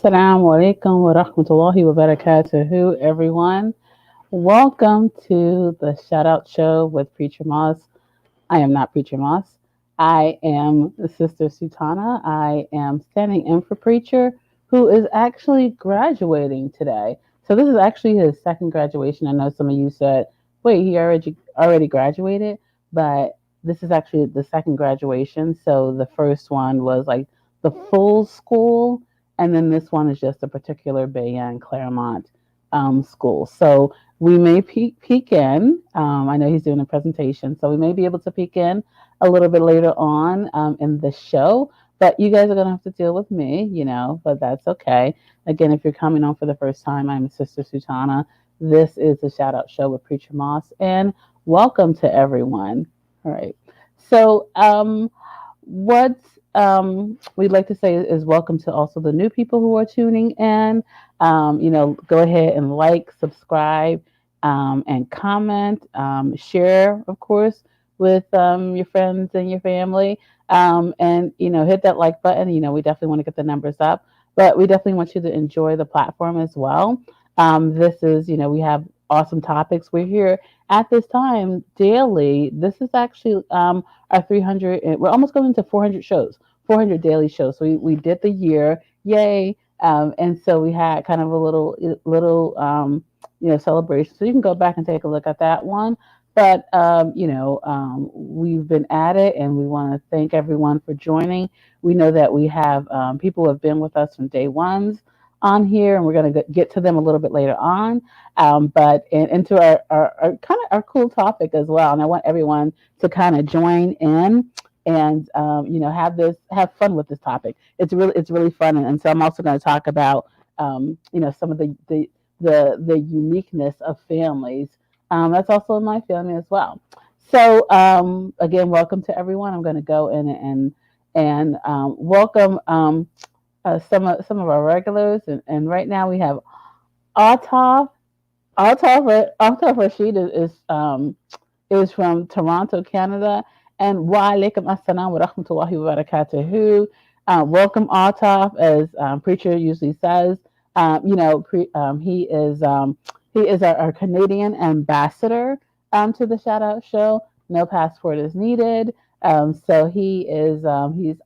Assalamu alaikum wa rahmatullahi wa barakatuhu, everyone. Welcome to the Shout Out Show with Preacher Moss. I am not Preacher Moss. I am Sister Sultana. I am standing in for Preacher, who is actually graduating today. So this is actually his second graduation. I know some of you said, "Wait, he already graduated," but this is actually the second graduation. So the first one was like the full school, and then this one is just a particular Bayan Claremont school. So we may peek in. I know he's doing a presentation, so we may be able to peek in a little bit later on in the show. But you guys are going to have to deal with me, but that's okay. Again, if you're coming on for the first time, I'm Sister Sultana. This is the Shout Out Show with Preacher Moss, and welcome to everyone. All right. So, what we'd like to say is welcome to also the new people who are tuning in. Go ahead and like, subscribe, and comment, share, of course, with your friends and your family. And hit that like button. We definitely want to get the numbers up, but we definitely want you to enjoy the platform as well. This is, we have awesome topics. We're here at this time daily. This is actually our 300. We're almost going to 400 shows, 400 daily shows. So we did the year, yay! And so we had kind of a little celebration. So you can go back and take a look at that one. But we've been at it, and we want to thank everyone for joining. We know that we have people who have been with us from day ones on here, and we're going to get to them a little bit later on. But into our kind of our cool topic as well, and I want everyone to kind of join in and have fun with this topic. It's really fun, and so I'm also going to talk about some of the uniqueness of families. That's also in my family as well. So again, welcome to everyone. I'm going to go in and welcome some of our regulars, and right now we have Altaf. Altaf Rashid is from Toronto, Canada, and wa alaikum assalam wa rahmatullahi wa barakatuhu. Welcome, Altaf, as preacher usually says. He is our Canadian ambassador to the Shout Out Show. No passport is needed. So he's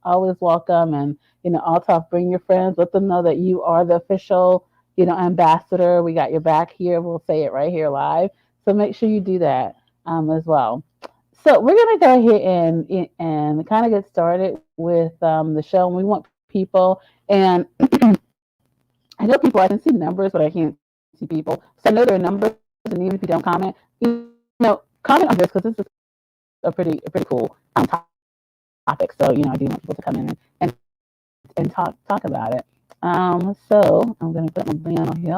always welcome. And Altaf, bring your friends. Let them know that you are the official ambassador. We got your back here. We'll say it right here live. So make sure you do that as well. So we're gonna go ahead and kind of get started with the show. And we want people, and I know people. I can see numbers, but I can't see people. So I know there are numbers, and even if you don't comment, comment on this because this is a pretty cool topic. So I do want people to come in and talk about it. So I'm gonna put my banner here.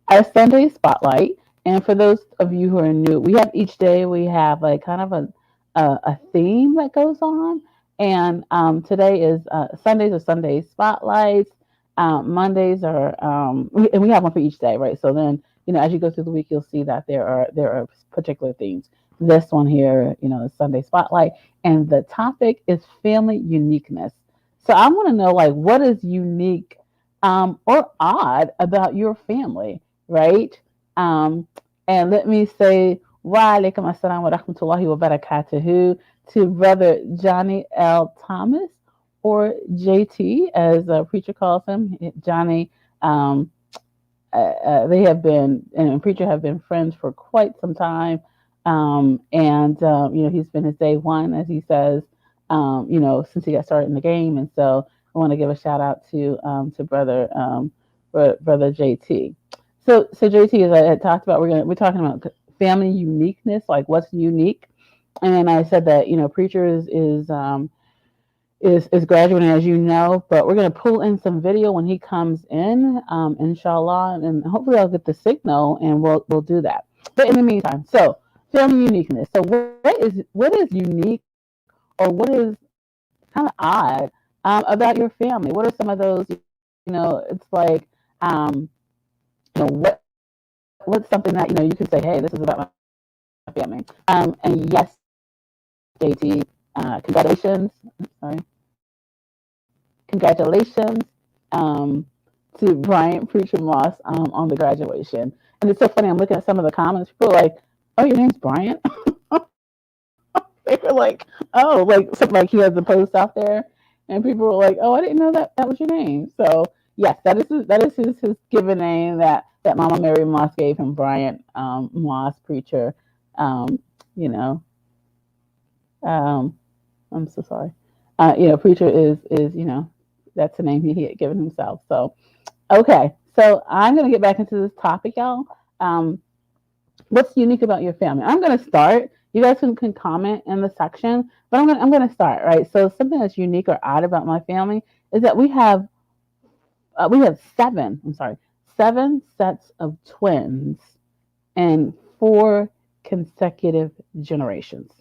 Our Sunday spotlight, and for those of you who are new, we have each day we have a kind of a theme that goes on, and today is Sundays are Sunday spotlights. Mondays are and we have one for each day, right? So then as you go through the week, you'll see that there are particular themes. This one here, is Sunday spotlight, and the topic is family uniqueness. So I want to know, like, what is unique or odd about your family, right? And let me say, wa alaikum assalam wa rahmatullahi wa barakatuhu to Brother Johnny L. Thomas, or JT, as a preacher calls him. Johnny, they have been, and preacher have been friends for quite some time. He's been his day one, as he says, since he got started in the game. And so I want to give a shout out to brother JT. So JT, as I had talked about, we're talking about family uniqueness, like what's unique. And I said that preacher is graduating, as you know, but we're going to pull in some video when he comes in, inshallah, and hopefully I'll get the signal, and we'll do that. But in the meantime, so family uniqueness. So what is unique, or what is kind of odd about your family? What are some of those? It's like what's something that you can say, hey, this is about my family. And yes, JT, congratulations. Sorry. congratulations to Bryant Preacher Moss on the graduation. And it's so funny. I'm looking at some of the comments. People are like, "Oh, your name's Bryant." They were like, "Oh, like something like he has a post out there," and people were like, "Oh, I didn't know that was your name." So yes, that is his given name that Mama Mary Moss gave him, Bryant Moss Preacher. You know, um, I'm so sorry. Preacher is that's the name he had given himself. So okay, so I'm gonna get back into this topic, y'all. Um, what's unique about your family? I'm gonna start. You guys can comment in the section, but I'm gonna start, right? So something that's unique or odd about my family is that we have seven. I'm sorry, seven sets of twins in four consecutive generations.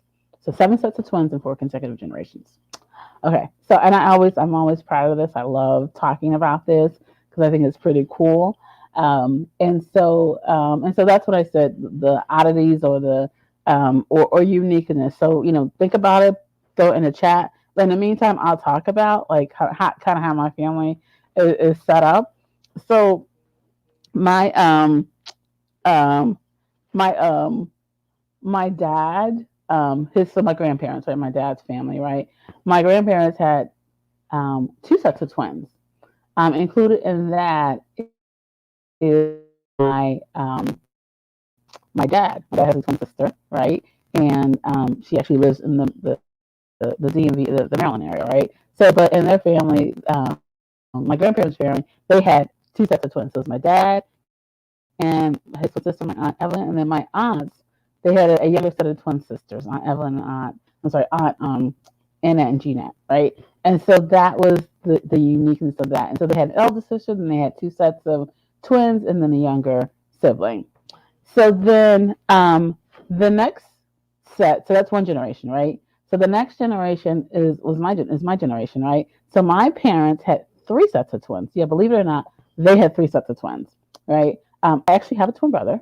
So seven sets of twins in four consecutive generations. Okay. So, and I'm always proud of this. I love talking about this because I think it's pretty cool. And so that's what I said, the oddities or or uniqueness. So, think about it, throw it in the chat. But in the meantime, I'll talk about like kind of how my family is set up. So my, um, my, my dad, so my grandparents, right? My dad's family, right? My grandparents had two sets of twins. Included in that is my dad. My dad has a twin sister, right? And she actually lives in the DMV, the Maryland area, right? So, but in their family, my grandparents' family, they had two sets of twins. So it was my dad and his twin sister, my aunt Evelyn, and then my aunts. They had a younger set of twin sisters, Aunt Evelyn and Aunt Anna and Jeanette, right? And so that was the uniqueness of that. And so they had an elder sister, and they had two sets of twins, and then a younger sibling. So then the next set, so that's one generation, right? So the next generation is my generation, right? So my parents had three sets of twins. Yeah, believe it or not, they had three sets of twins, right? I actually have a twin brother.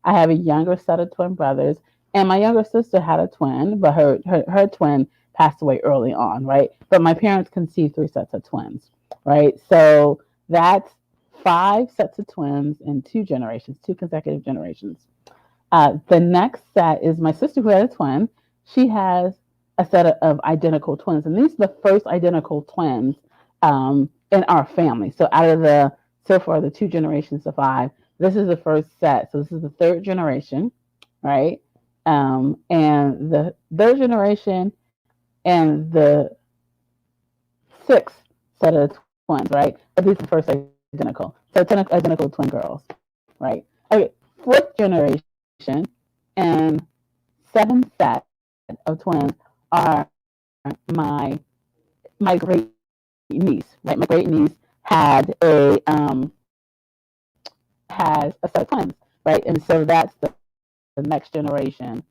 I have a younger set of twin brothers, and my younger sister had a twin, but her twin passed away early on, right? But my parents conceived three sets of twins, right? So that's five sets of twins in two generations, two consecutive generations. The next set is my sister who had a twin. She has a set of identical twins, and these are the first identical twins in our family. So out of so far the two generations of five, this is the first set. So this is the third generation, right? And the third generation and the sixth set of twins, right? But these are the first identical. So identical twin girls, right? Okay, fourth generation and seventh set of twins are my my great niece, right? My great niece had has a set of twins, right? And so that's the next generation,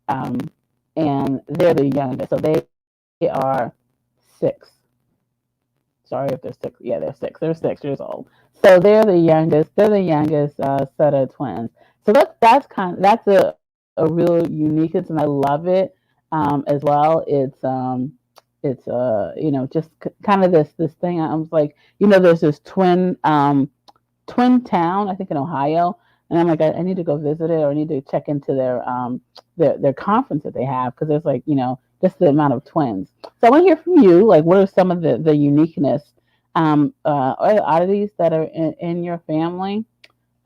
um, and they're the youngest, so they are six. Sorry if they're six. Yeah, they're six. They're 6 years old. So they're the youngest. They're the youngest set of twins. So that's a real uniqueness, and I love it as well. It's just kind of this thing. I was like, there's this twin town, I think in Ohio, and I'm like, I need to go visit it, or I need to check into their conference that they have, because there's like just the amount of twins. So I want to hear from you. Like, what are some of the uniqueness or the oddities that are in your family?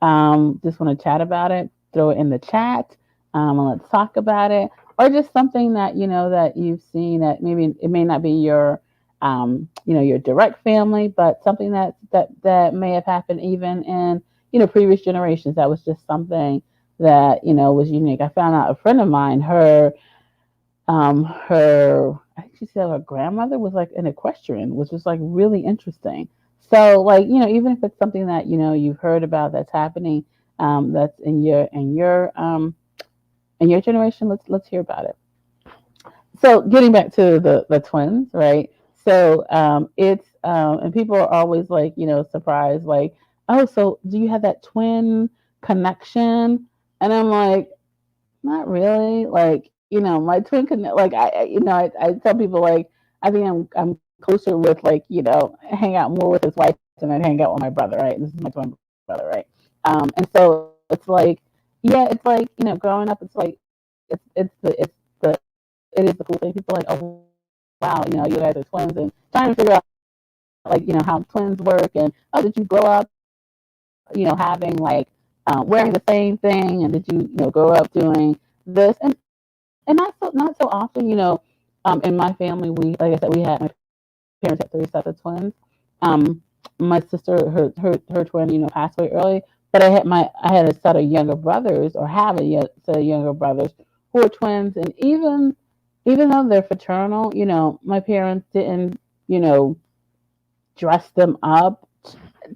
Just want to chat about it. Throw it in the chat, and let's talk about it. Or just something that that you've seen that maybe it may not be your direct family, but something that may have happened even in previous generations. That was just something that was unique. I found out a friend of mine, her I think she said her grandmother was like an equestrian, which was like really interesting. So like even if it's something that you've heard about that's happening, that's in your generation, let's hear about it. So getting back to the twins, right? So it's and people are always like surprised, like, oh, so do you have that twin connection? And I'm like, not really. Like, my twin connect. Like, I tell people, like, I think I'm closer with like, hang out more with his wife than I'd hang out with my brother, right? This is my twin brother, right? And so it's like, yeah, it's like, growing up, it's like the it is the cool thing. People are like, oh wow, you guys are twins, and trying to figure out like, how twins work, and oh, did you grow up, having like wearing the same thing, and did you, grow up doing this, and not so often, in my family, we, like I said, we had my parents had three sets of twins. Um, my sister, her twin, passed away early, but I had a set of younger brothers, or have a set of younger brothers who are twins, and even though they're fraternal, my parents didn't, you know, dress them up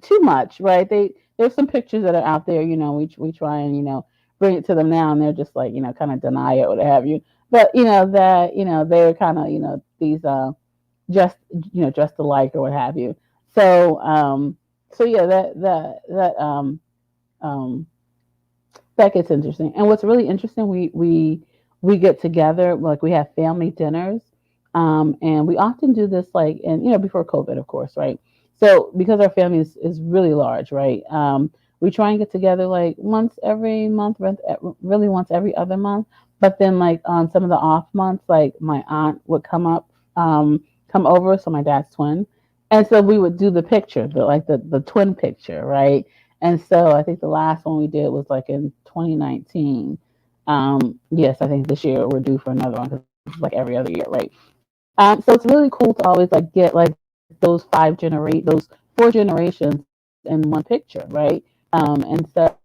too much, right? There's some pictures that are out there, we try and bring it to them now, and they're just like, kind of deny it or what have you. But that they're kind of these just dressed alike or what have you. So yeah, um that gets interesting. And what's really interesting, we get together, like we have family dinners, and we often do this like, and before COVID, of course, right? So because our family is really large, right? We try and get together like once every month, really once every other month. But then like on some of the off months, like my aunt would come over, so my dad's twin, and so we would do the picture, the twin picture, right? And so I think the last one we did was like in 2019. Yes, I think this year we're due for another one because it's like every other year, right? So it's really cool to always like get like those four generations in one picture, right? And so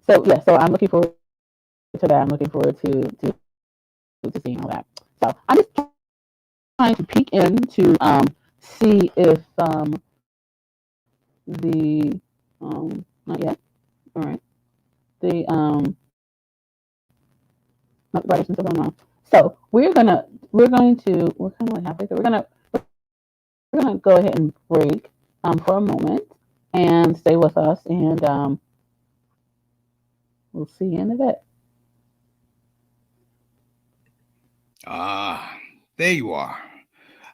yeah, so I'm looking forward to that. I'm looking forward to seeing all that. So I'm just trying to peek in to see if the not yet. All right. The Vibrations are going on. So we're kind of like halfway through. We're gonna go ahead and break for a moment and stay with us, and we'll see you in a bit. Ah, there you are.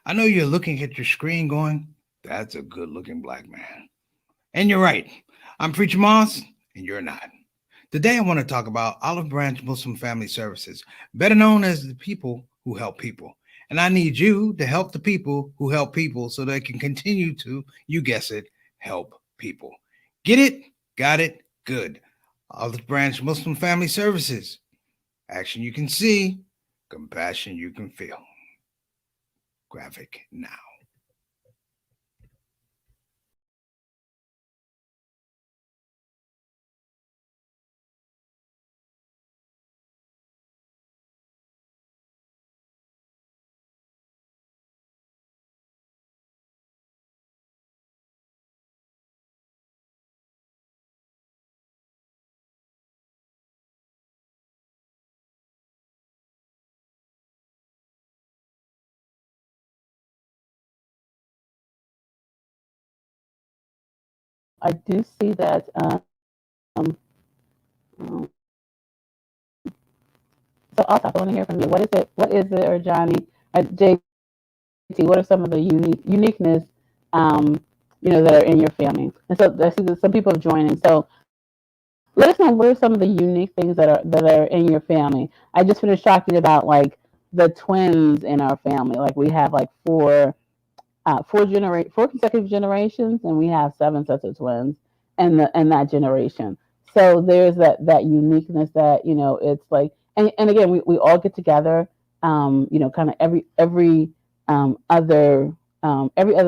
I know you're looking at your screen going, that's a good looking black man. And you're right. I'm Preacher Moss, and you're not. Today I want to talk about Olive Branch Muslim Family Services, better known as the people who help people. And I need you to help the people who help people so they can continue to, you guess it, help people. Get it? Got it? Good. Olive Branch Muslim Family Services. Action you can see, compassion you can feel. Graphic now. I do see that. Um, so also, I want to hear from you. What is it? What is it, or Johnny, JT? What are some of the uniqueness, um, that are in your family? And so I see that some people are joining. So let us know, what are some of the unique things that are in your family. I just finished talking about like the twins in our family. Like we have like four consecutive generations, and we have seven sets of twins in that generation. So there's that uniqueness that it's like, and again, we all get together, kind of every other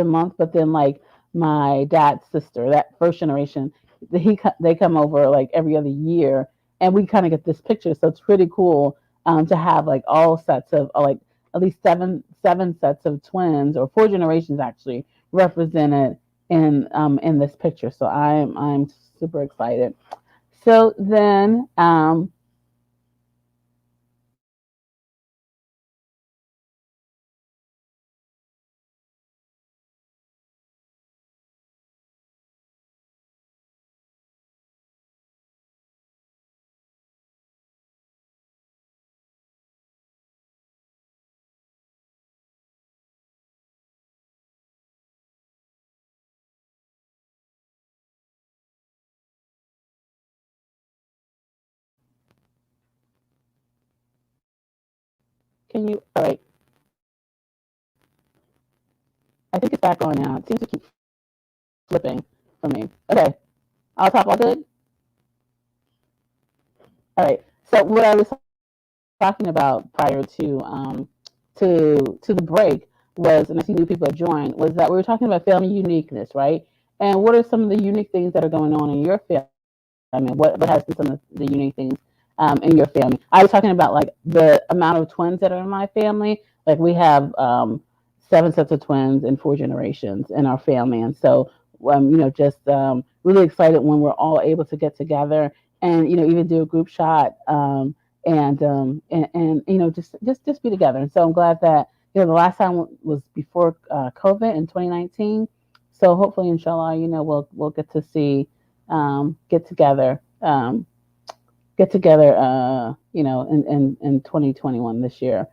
month. But then like my dad's sister, that first generation, they come over like every other year, and we kind of get this picture. So it's pretty cool to have like all sets of like at least seven sets of twins, or four generations actually, represented in this picture. So I'm super excited. So then Can you? All right. I think it's back on now. It seems to keep flipping for me. Okay. I'll talk all good. All right. So what I was talking about prior to the break was, and I see new people have joined, was that we were talking about family uniqueness, right? And what are some of the unique things that are going on in your family? What has been some of the unique things in your family? I was talking about like the amount of twins that are in my family. Like we have 7 sets of twins and 4 generations in our family, and so just really excited when we're all able to get together and even do a group shot and just be together. And so I'm glad that the last time was before COVID in 2019. So hopefully, inshallah, we'll get to see get together in 2021 this year.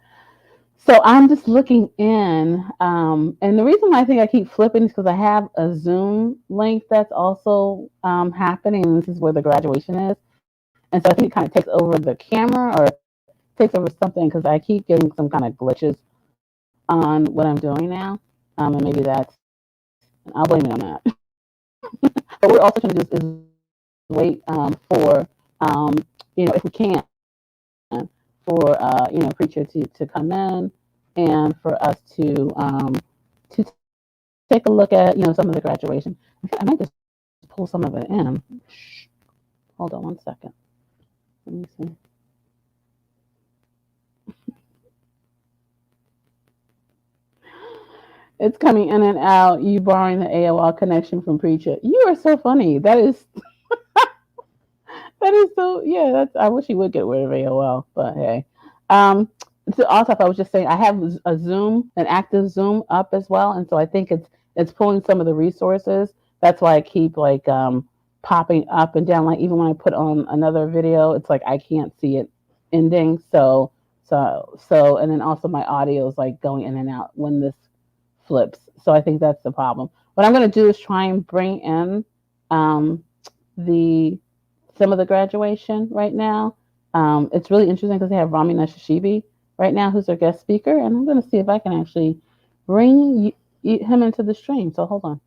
So I'm just looking in, and the reason why I think I keep flipping is because I have a Zoom link that's also happening, and this is where the graduation is. And so I think it kind of takes over the camera or takes over something because I keep getting some kind of glitches on what I'm doing now, and maybe I'll blame it on that. But what we're also trying to do is wait for if we can, for preacher to come in and for us to take a look at some of the graduation. In fact, I might just pull some of it in. Shh. Hold on one second. Let me see. It's coming in and out. You borrowing the AOL connection from preacher. You are so funny. That is so, yeah. That's, I wish he would get rid of AOL, but hey. Um, so also, I was just saying, I have a Zoom, an active Zoom up as well, and so I think it's pulling some of the resources. That's why I keep like popping up and down. Like even when I put on another video, it's like I can't see it ending. And then also my audio is like going in and out when this flips. So I think that's the problem. What I'm going to do is try and bring in um, the some of the graduation right now. It's really interesting because they have Rami Nashashibi right now, who's their guest speaker, and I'm going to see if I can actually bring him into the stream. So hold on.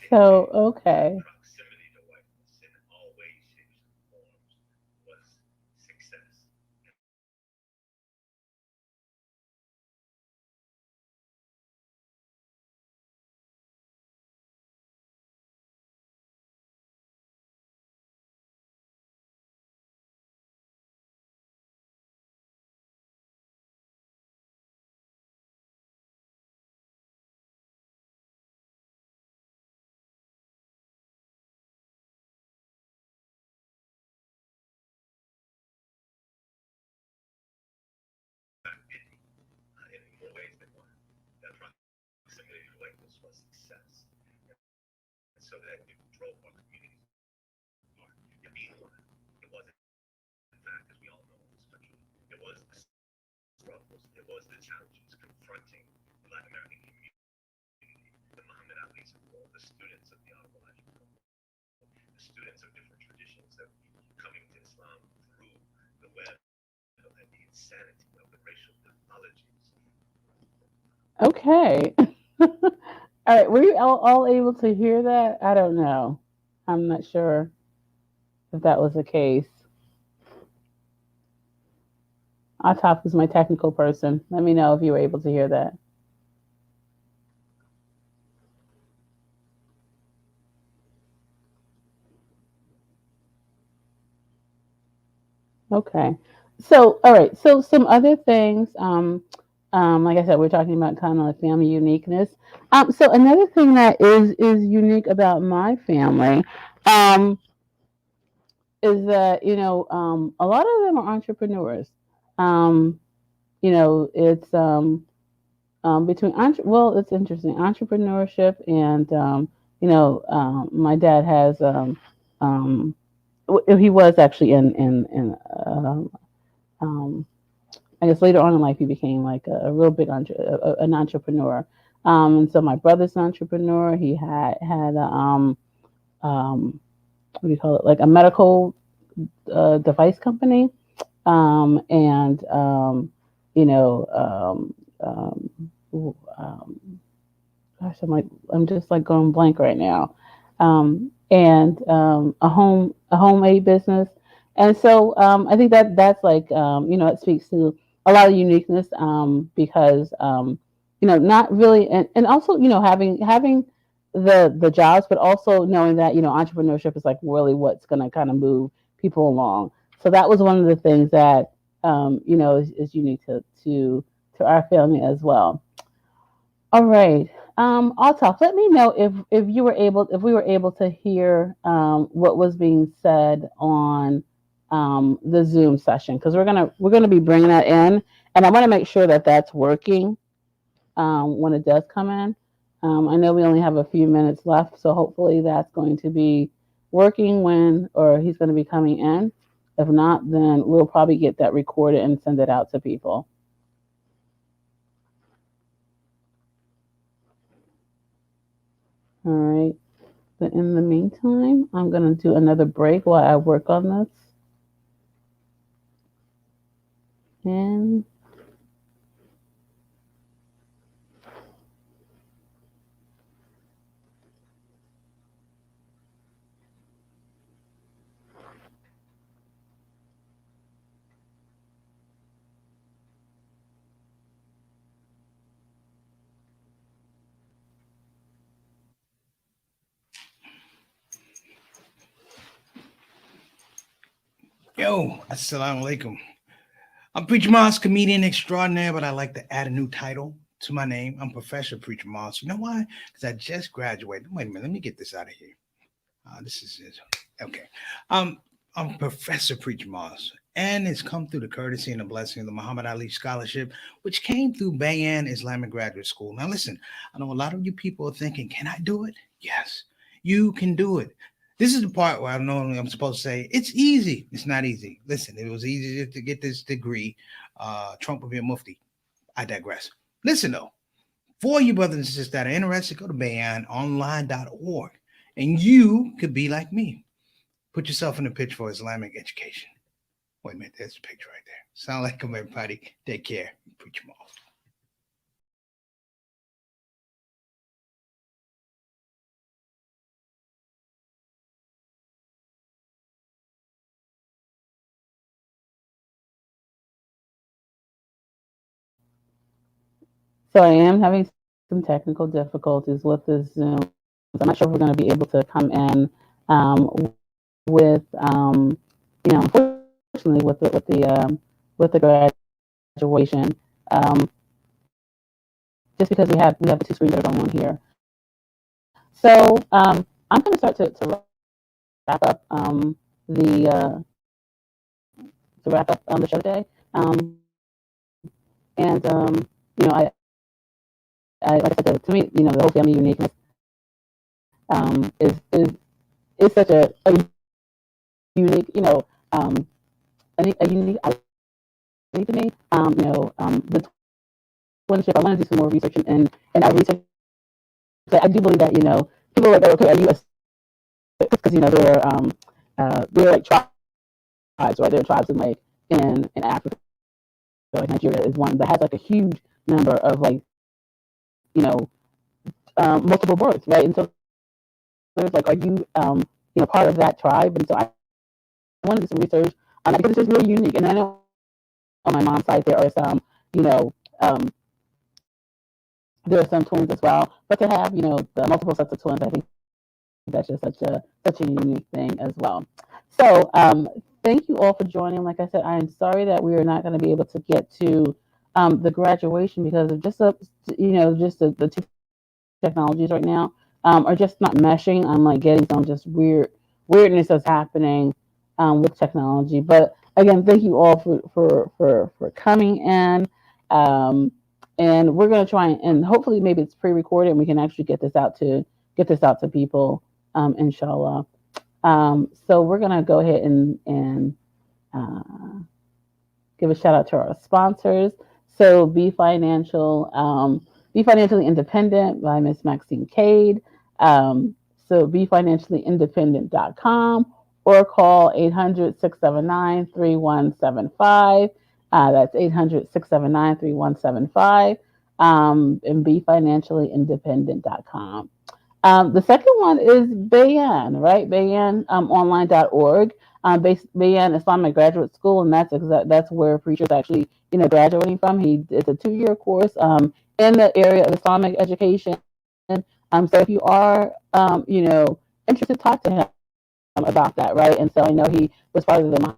So okay. Okay. All right. Were you all able to hear that? I don't know. I'm not sure if that was the case. Atop is my technical person. Let me know if you were able to hear that. Okay. So, all right. So, some other things. Like I said, we're talking about kind of like family uniqueness. So another thing that is unique about my family, um, is that a lot of them are entrepreneurs. Um, it's between well, it's interesting entrepreneurship and my dad has um, he was actually in um, I guess later on in life he became like a real big an entrepreneur. And so my brother's an entrepreneur. He had um, what do you call it, like a medical device company, and you know gosh, I'm just like going blank right now. And a homemade business, and so I think that that's like it speaks to a lot of uniqueness, because not really, and also having the jobs, but also knowing that entrepreneurship is like really what's going to kind of move people along. So that was one of the things that is unique to our family as well. All right. I'll talk. Let me know if we were able to hear what was being said on the Zoom session, because we're gonna be bringing that in, and I want to make sure that that's working when it does come in. I know we only have a few minutes left, so hopefully that's going to be working or he's going to be coming in. If not, then we'll probably get that recorded and send it out to people. All right. But in the meantime, I'm going to do another break while I work on this. And Yo, assalamu alaikum. I'm Preacher Moss, comedian extraordinaire, but I like to add a new title to my name. I'm Professor Preacher Moss. You know why? Because I just graduated. Wait a minute, let me get this out of here. This is it. Okay. I'm Professor Preacher Moss, and it's come through the courtesy and the blessing of the Muhammad Ali Scholarship, which came through Bayan Islamic Graduate School. Now, listen, I know a lot of you people are thinking, can I do it? Yes, you can do it. This is the part where I'm supposed to say it's easy. It's not easy. Listen, it was easy to get this degree. Trump would be a mufti. I digress. Listen though, for you brothers and sisters that are interested, go to bayanonline.org and you could be like me. Put yourself in the picture for Islamic education. Wait a minute, there's a picture right there. Sound like them, everybody. Take care. Preach them off. so I am having some technical difficulties with this Zoom. So I'm not sure if we're going to be able to come in with unfortunately with the graduation, just because we have the two screens that are going on here. So I'm going to start to wrap up the the show today. And I like I said, to me, the whole family uniqueness is such a unique, a unique identity to me. The twinship. I want to do some more research and I research. I do believe that people are like, okay, are you a because they're like tribes, right? There are tribes in Africa. So like Nigeria is one that has like a huge number of like you know multiple births, right? And so there's like, are you part of that tribe? And so I wanted to do some research on that because it's just really unique, and I know on my mom's side, there are some, you know, there are some twins as well. But to have, the multiple sets of twins, I think that's just such a unique thing as well. So thank you all for joining. Like I said, I am sorry that we are not going to be able to get to the graduation because of just the two technologies right now are just not meshing. I'm like getting some just weirdness that's happening with technology. But again, thank you all for coming in. Um, and we're gonna try and hopefully maybe it's pre-recorded and we can actually get this out to people, inshallah. So we're gonna go ahead and uh, give a shout out to our sponsors. So Be Financially Independent by Miss Maxine Cade. So BeFinanciallyIndependent.com or call 800-679-3175. That's 800-679-3175. And BeFinanciallyIndependent.com. The second one is Bayan, right? Bayanonline.org. Bayan Islamic Graduate School, and that's where Preacher's actually, graduating from. It's a 2-year course in the area of Islamic education. So if you are, interested, talk to him about that, right? And so I know he was part of the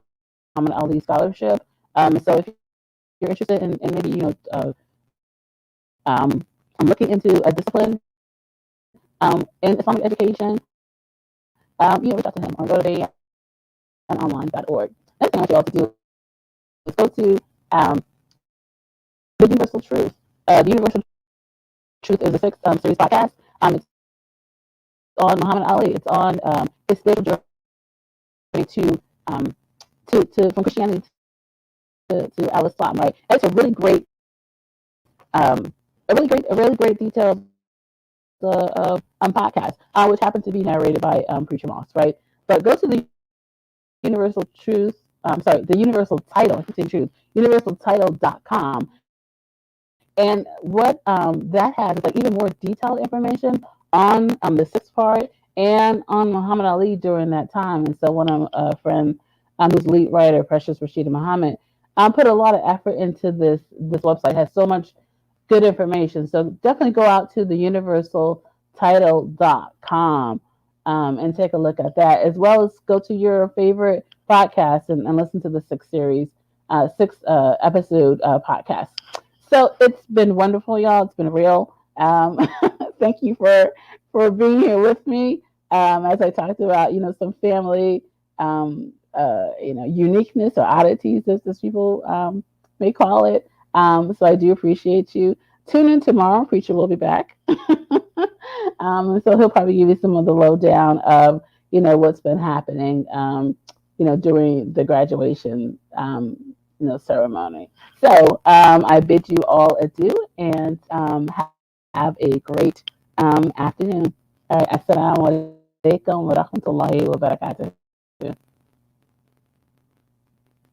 Muhammad Ali Scholarship. So if you're interested in maybe, looking into a discipline in Islamic education, reach out to him or go to online.org. Next thing I want you all to do is go to the Universal Truth. The Universal Truth is a 6 series podcast. It's on Muhammad Ali. It's on his spiritual journey from Christianity to Al Islam. Right, it's um, a really great detailed podcast, which happens to be narrated by Preacher Moss. Right, but go to the Universal Truth. The Universal Title. I keep saying truth. Universaltitle.com. And what that has is like even more detailed information on the 6th part and on Muhammad Ali during that time. And so one of a friend who's lead writer, Precious Rashida Muhammad, put a lot of effort into this. This website has so much good information. So definitely go out to the universaltitle.com and take a look at that, as well as go to your favorite podcast and listen to the 6 episode podcast. So it's been wonderful, y'all. It's been real. Thank you for being here with me as I talked about, some family, uniqueness or oddities, as people may call it. So I do appreciate you. Tune in tomorrow. Preacher will be back. So he'll probably give you some of the lowdown of, what's been happening, during the graduation, ceremony. So I bid you all adieu and have a great afternoon. All right, assalamu alaikum wa rahmatullahi wa barakatuh.